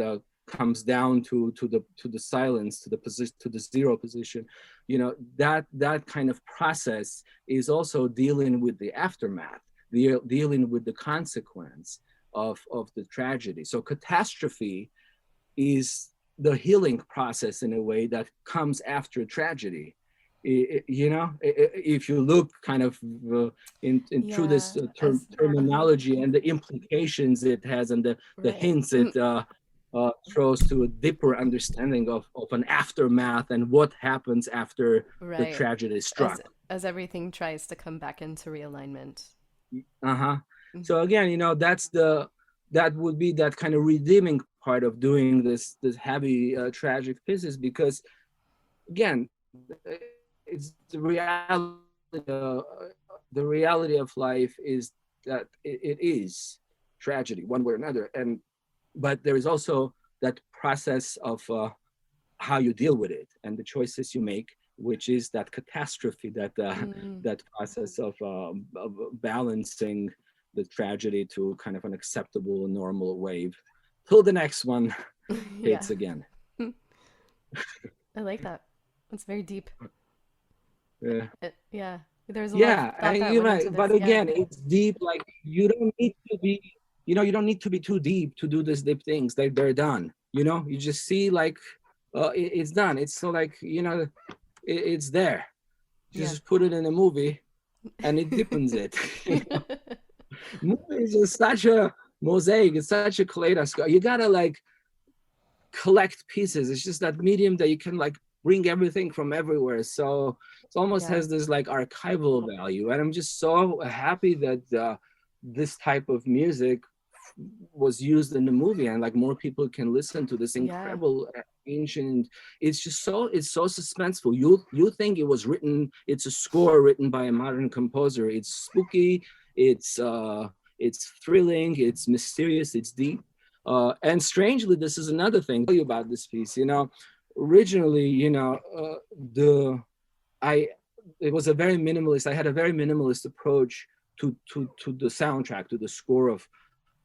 comes down to the silence, to the zero position, you know, that kind of process is also dealing with the aftermath, dealing with the consequence of the tragedy. So catastrophe is the healing process in a way that comes after tragedy. You know, if you look kind of through this terminology and the implications it has and the hints it throws to a deeper understanding of an aftermath and what happens after the tragedy is struck. As everything tries to come back into realignment. So again, you know, that would be that kind of redeeming part of doing this heavy tragic pieces, because again, it's the reality of life is that it is tragedy one way or another, but there is also that process of how you deal with it and the choices you make, which is that catastrophe, that process of balancing the tragedy to kind of an acceptable normal wave till the next one hits again. I like that. It's very deep. Yeah. There's a lot of thought that went into this. But again, it's deep. Like you don't need to be too deep to do these deep things. They're done. You know, you just see like it's done. It's so like, you know, it's there. You just put it in a movie and it deepens it. You know? Movies is such a mosaic. It's such a kaleidoscope. You gotta like collect pieces. It's just that medium that you can like bring everything from everywhere. So it almost has this like archival value. And I'm just so happy that this type of music was used in the movie, and like more people can listen to this incredible ancient. It's so suspenseful. You think it was written, it's a score written by a modern composer. It's spooky, it's thrilling, it's mysterious, it's deep. And strangely, this is another thing I'll tell you about this piece. You know, originally, you know, it was a very minimalist. I had a very minimalist approach to the soundtrack, to the score of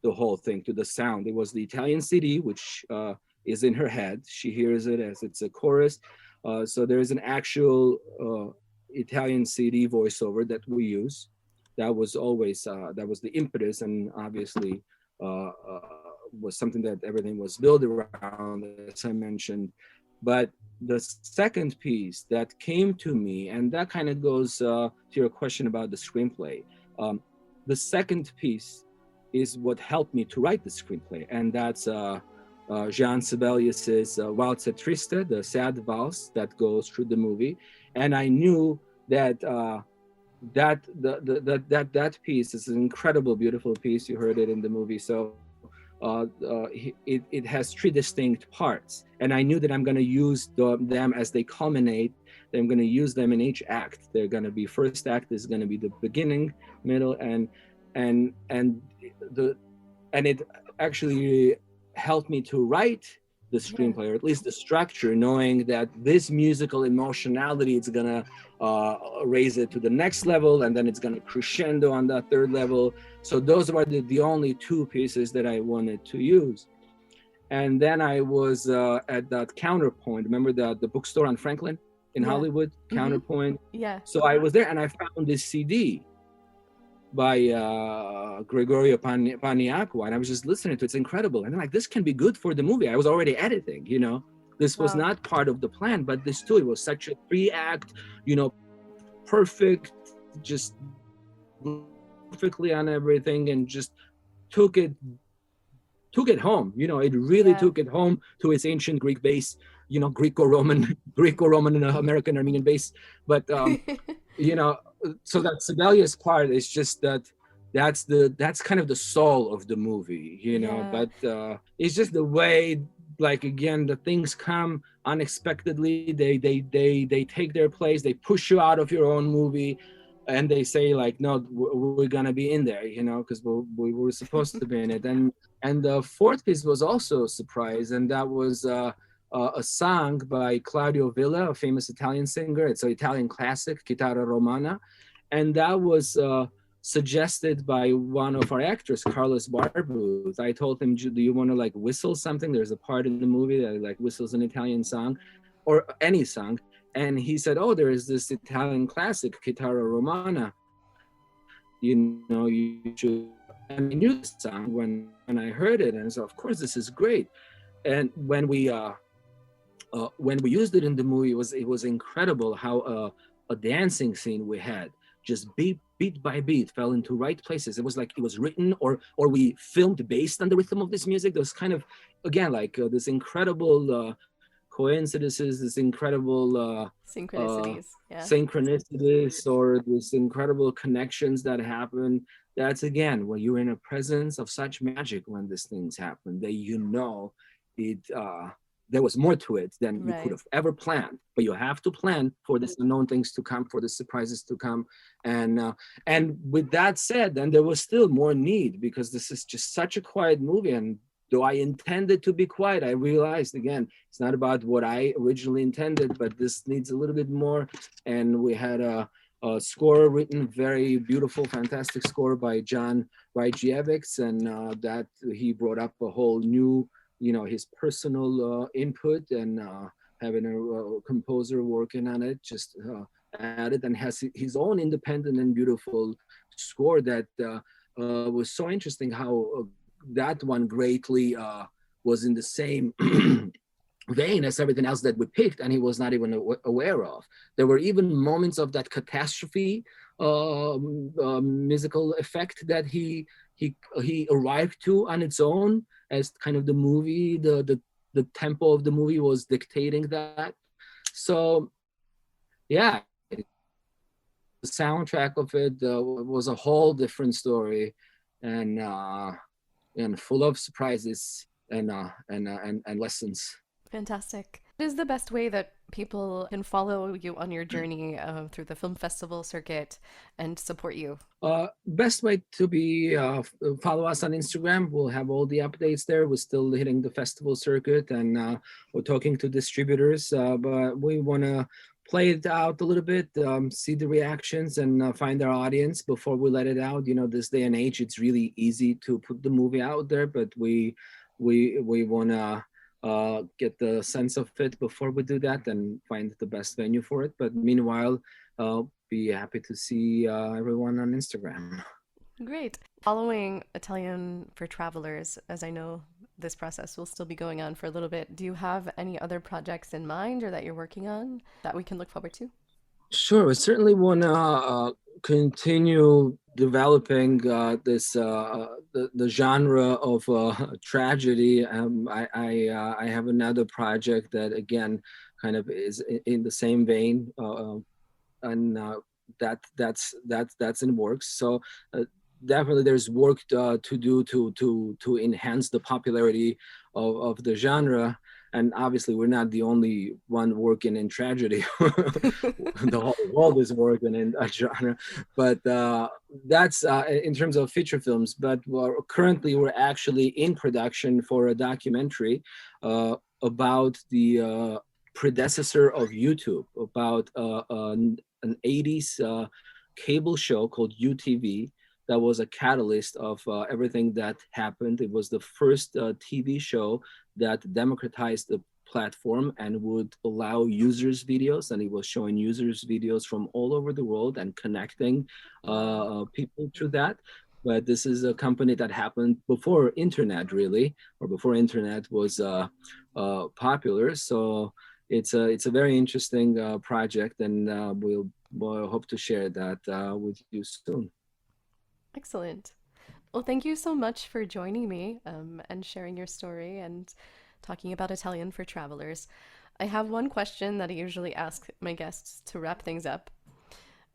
the whole thing, to the sound. It was the Italian CD, which is in her head. She hears it as it's a chorus. So there is an actual Italian CD voiceover that we use. That was always, that was the impetus, and obviously was something that everything was built around, as I mentioned. But the second piece that came to me, and that kind of goes to your question about the screenplay. The second piece is what helped me to write the screenplay, and that's Jean Sibelius's Waltz Triste, the sad valse that goes through the movie. And I knew that that piece is an incredible, beautiful piece. You heard it in the movie. So it has three distinct parts, and I knew that I'm going to use them as they culminate. I'm going to use them in each act. They're going to be, first act is going to be the beginning, middle, and it actually helped me to write the screenplay, or at least the structure, knowing that this musical emotionality is gonna raise it to the next level, and then it's gonna crescendo on that third level. So those were the only two pieces that I wanted to use. And then I was at that Counterpoint. Remember the bookstore on Franklin in Hollywood, Counterpoint? Yeah. So I was there and I found this CD by Gregorio Paniagua, and I was just listening to it. It's incredible. And I'm like, this can be good for the movie. I was already editing, you know. This was not part of the plan, but this too, it was such a 3-act, you know, perfect, just perfectly on everything, and just took it home. You know, it really took it home to its ancient Greek base, you know, Greco-Roman and American Armenian base. But you know, so that Sibelius part is just that's kind of the soul of the movie, you know. But it's just the way, like, again, the things come unexpectedly. They take their place. They push you out of your own movie, and they say, like, no, we're gonna be in there, you know, because we were supposed to be in it. And the fourth piece was also a surprise, and that was a song by Claudio Villa, a famous Italian singer. It's an Italian classic, Chitarra Romana, and that was suggested by one of our actors, Carlos Barbuth. I told him, do you want to, like, whistle something? There's a part in the movie that, like, whistles an Italian song, or any song. And he said, oh, there is this Italian classic, Chitarra Romana. You know, you should. And I knew the song when I heard it, and so of course this is great. And when we used it in the movie, it was incredible how a dancing scene we had, just beat by beat, fell into right places. It was like it was written or we filmed based on the rhythm of this music. There was kind of, again, like this incredible coincidences, this incredible synchronicities, or this incredible connections that happen. That's, again, when you're in a presence of such magic, when these things happen, that, you know, it there was more to it than you could have ever planned. But you have to plan for this unknown things to come, for the surprises to come. And with that said, then there was still more need, because this is just such a quiet movie. And though I intended to be quiet, I realized, again, it's not about what I originally intended, but this needs a little bit more. And we had a score written, very beautiful, fantastic score by John Rajkiewicz, and that he brought up a whole new, you know, his personal input, and having a composer working on it, just added, and has his own independent and beautiful score that was so interesting how that one greatly was in the same vein as everything else that we picked, and he was not even aware of. There were even moments of that catastrophe musical effect that he arrived to on its own, as kind of the movie, the tempo of the movie was dictating that. So yeah, the soundtrack of it was a whole different story, and full of surprises and lessons. Fantastic. What is the best way that people can follow you on your journey through the film festival circuit and support you? Best way to be follow us on Instagram. We'll have all the updates there. We're still hitting the festival circuit, and we're talking to distributors, but we want to play it out a little bit, see the reactions, and find our audience before we let it out. You know, this day and age, it's really easy to put the movie out there, but we want to get the sense of it before we do that, and find the best venue for it. But meanwhile, be happy to see everyone on Instagram. Great. Following Italian for Travelers, as I know this process will still be going on for a little bit, do you have any other projects in mind or that you're working on that we can look forward to? Sure, I certainly want to continue developing the genre of tragedy. I have another project that, again, kind of is in the same vein, and that's in works. So definitely there's work to do to enhance the popularity of the genre. And obviously, we're not the only one working in tragedy. The whole world is working in that genre. But that's in terms of feature films. But currently, we're actually in production for a documentary about the predecessor of YouTube, about an 80s cable show called UTV that was a catalyst of everything that happened. It was the first TV show that democratized the platform and would allow users videos, and it was showing users videos from all over the world and connecting people through that. But this is a company that happened before internet, really, or before internet was popular. So it's a very interesting project, and we'll hope to share that with you soon. Excellent. Well, thank you so much for joining me and sharing your story and talking about Italian for travelers. I have one question that I usually ask my guests to wrap things up.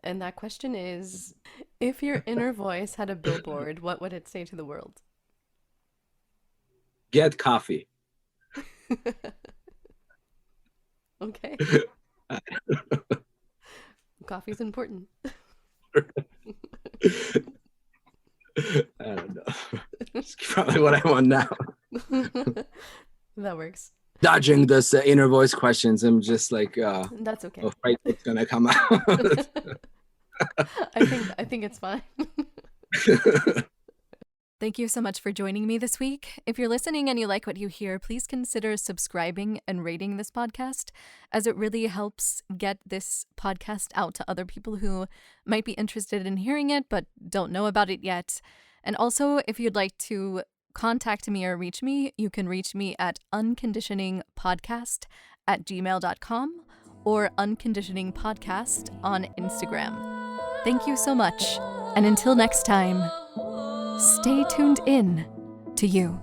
And that question is, if your inner voice had a billboard, what would it say to the world? Get coffee. Okay. Coffee's important. I don't know. It's probably what I want now. That works. Dodging this inner voice questions. I'm just like That's okay. afraid it's gonna come out. I think it's fine. Thank you so much for joining me this week. If you're listening and you like what you hear, please consider subscribing and rating this podcast, as it really helps get this podcast out to other people who might be interested in hearing it but don't know about it yet. And also, if you'd like to contact me or reach me, you can reach me at unconditioningpodcast@gmail.com or unconditioningpodcast on Instagram. Thank you so much, and until next time, stay tuned in to you.